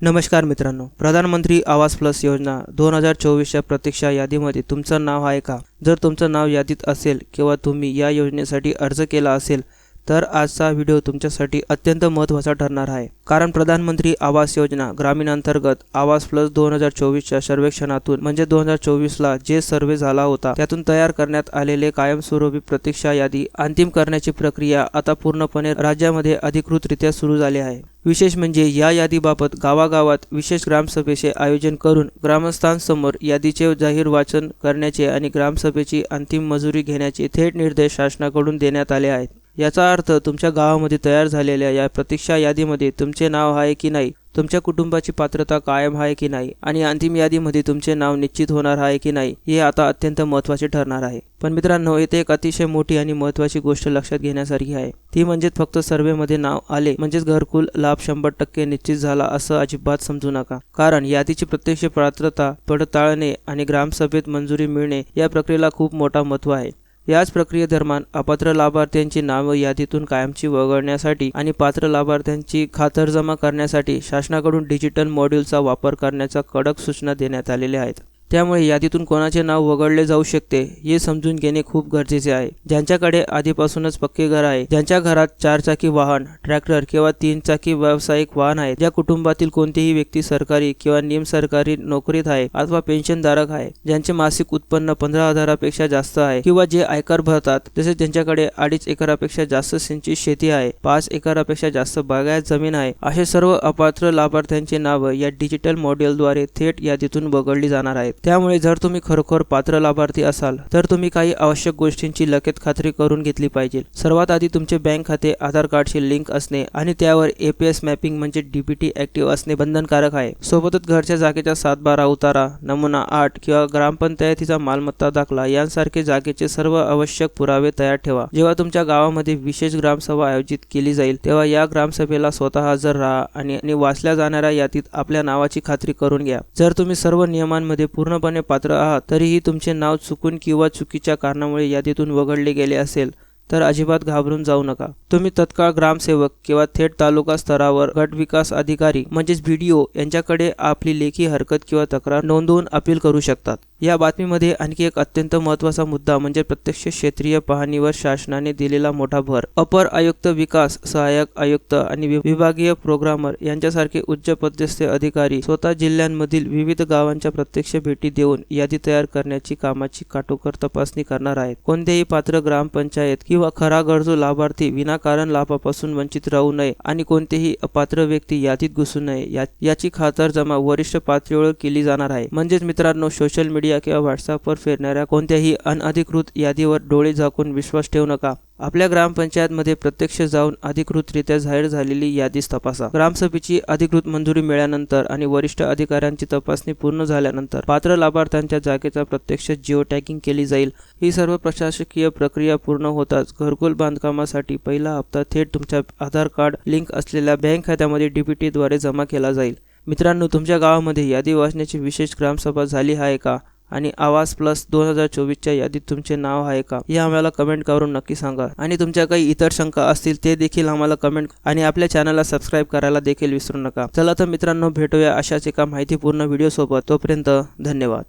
नमस्कार मित्रांनो, प्रधानमंत्री आवास प्लस योजना 2024च्या प्रतीक्षा यादीमध्ये तुमचं नाव आहे का? जर तुमचं नाव यादीत असेल किंवा तुम्ही या योजनेसाठी अर्ज केला असेल तर आजचा व्हिडिओ तुमच्यासाठी अत्यंत महत्त्वाचा ठरणार आहे. कारण प्रधानमंत्री आवास योजना ग्रामीण अंतर्गत आवास प्लस 2024च्या सर्वेक्षणातून म्हणजे 2024ला जे सर्वे झाला होता त्यातून तयार करण्यात आलेले कायमस्वरूपी प्रतीक्षा यादी अंतिम करण्याची प्रक्रिया आता पूर्णपणे राज्यामध्ये अधिकृतरित्या सुरू झाली आहे. विशेष म्हणजे या यादीबाबत गावागावात विशेष ग्रामसभेचे आयोजन करून ग्रामस्थांसमोर यादीचे जाहीर वाचन करण्याचे आणि ग्रामसभेची अंतिम मंजुरी घेण्याचे थेट निर्देश शासनाकडून देण्यात आले आहेत. याचा अर्थ तुमच्या गावामध्ये तयार झालेल्या या प्रतीक्षा यादीमध्ये तुमचे नाव आहे की नाही, तुमच्या कुटुंबाची पात्रता कायम आहे की नाही आणि अंतिम यादीमध्ये तुमचे नाव निश्चित होणार आहे की नाही हे आता अत्यंत महत्त्वाचे ठरणार आहे. पण मित्रांनो, येथे एक अतिशय मोठी आणि महत्त्वाची गोष्ट लक्षात घेण्यासारखी आहे. ती म्हणजे फक्त सर्वेमध्ये नाव आले म्हणजेच घरकुल लाभ 100% निश्चित झाला असं अजिबात समजू नका. कारण यादीची प्रत्यक्ष पात्रता पडताळणे आणि ग्रामसभेत मंजुरी मिळणे या प्रक्रियेला खूप मोठा महत्त्व आहे. याच प्रक्रियेदरम्यान अपात्र लाभार्थ्यांची नावे यादीतून कायमची वगळण्यासाठी आणि पात्र लाभार्थ्यांची खातरजमा करण्यासाठी शासनाकडून डिजिटल मॉड्यूलचा वापर करण्याच्या कडक सूचना देण्यात आलेल्या आहेत. त्यामुळे यादीतून कोणाचे नाव वगळले जाऊ शकते हे समजून घेणे खूप गरजेचे आहे. ज्यांच्याकडे आधीपासूनच पक्के घर आहे, ज्यांच्या घरात 4 चाकी वाहन, ट्रॅक्टर किंवा 3 चाकी व्यावसायिक वाहन आहे, ज्या कुटुंबातील कोणतीही व्यक्ती सरकारी किंवा निमसरकारी नोकरीत आहे अथवा पेन्शनधारक आहे, ज्यांचे मासिक उत्पन्न 15,000पेक्षा जास्त आहे किंवा जे आयकर भरतात, तसेच ज्यांच्याकडे 2.5 एकरापेक्षा जास्त सिंचित शेती आहे, 5 एकरापेक्षा जास्त बागायत जमीन आहे, असे सर्व अपात्र लाभार्थ्यांची नावे या डिजिटल मॉड्यूलद्वारे थेट यादीतून वगळली जाणार आहेत. त्यामुळे जर तुम्ही खरोखर पात्र लाभार्थी असाल तर तुम्ही काही आवश्यक गोष्टींची लगेच खात्री करून घेतली पाहिजे. सर्वात आधी तुमचे बँक खाते आधार कार्डशी लिंक असणे आणि त्यावर APS मॅपिंग म्हणजे DBT ऍक्टिव्ह असणे बंधनकारक आहे. सोबतच घरच्या जागेचा 7/12 उतारा, नमुना 8 किंवा ग्रामपंचायतीचा मालमत्ता दाखला यांसारखे जागेचे सर्व आवश्यक पुरावे तयार ठेवा. जेव्हा तुमच्या गावामध्ये विशेष ग्रामसभा आयोजित केली जाईल तेव्हा या ग्रामसभेला स्वतः हजर राहा आणि वाचल्या जाणाऱ्या यादीत आपल्या नावाची खात्री करून घ्या. जर तुम्ही सर्व नियमांमध्ये पूर्णपणे पात्र आहात तरीही तुमचे नाव चुकून किंवा चुकीच्या कारणामुळे यादीतून वगळले गेले असेल तर अजिबात घाबरून जाऊ नका. तुम्ही तत्काळ ग्रामसेवक किंवा थेट तालुका स्तरावर गट विकास अधिकारी म्हणजेच BDO यांच्याकडे आपली लेखी हरकत किंवा तक्रार नोंदवून अपील करू शकतात. या बातमीमध्ये आणखी एक अत्यंत महत्त्वाचा मुद्दा म्हणजे प्रत्यक्ष क्षेत्रीय पाहणीवर शासनाने दिलेला मोठा भर. अपर आयुक्त विकास, सहाय्यक आयुक्त आणि विभागीय प्रोग्रामर यांच्यासारखे उच्च पदस्थ अधिकारी स्वतः जिल्ह्यांमधील विविध गावांच्या प्रत्यक्ष भेटी देऊन यादी तयार करण्याची कामाची काटेकोर तपासणी करणार आहेत. कोणत्याही पात्र ग्रामपंचायत किंवा खरा गरजू लाभार्थी विनाकारण लाभापासून वंचित राहू नये आणि कोणतेही अपात्र व्यक्ती यादीत घुसू नये याची खातरजमा वरिष्ठ पातळीवर केली जाणार आहे. म्हणजेच मित्रांनो, सोशल मीडिया किंवा व्हॉट्सअपवर फिरणाऱ्या कोणत्याही अनधिकृत यादीवर डोळे झाकून विश्वास ठेवू नका. आपल्या ग्रामपंचायतमध्ये प्रत्यक्ष जाऊन अधिकृतरित्या जाहीर झालेली यादीच तपासा. ग्रामसभेची अधिकृत मंजुरी मिळाल्यानंतर आणि वरिष्ठ अधिकाऱ्यांची तपासणी पूर्ण झाल्यानंतर पात्र लाभार्थ्यांच्या जागेचा प्रत्यक्ष जिओ टॅगिंग केली जाईल. ही सर्व प्रशासकीय प्रक्रिया पूर्ण होताच घरकुल बांधकामासाठी पहिला हप्ता थेट तुमच्या आधार कार्ड लिंक असलेल्या बँक खात्यामध्ये DBT द्वारे जमा केला जाईल. मित्रांनो, तुमच्या गावामध्ये यादी वाचण्याची विशेष ग्रामसभा झाली आहे का आणि आवास प्लस 2024च्या यादीत तुमचे नाव आहे का हे आम्हाला कमेंट करून नक्की सांगा. आणि तुमच्या काही इतर शंका असतील ते देखील आम्हाला कमेंट आणि आपल्या चॅनलला सबस्क्राईब करायला देखील विसरू नका. चला तर मित्रांनो, भेटूया अशाच एका माहितीपूर्ण व्हिडिओ सोबत. तोपर्यंत धन्यवाद.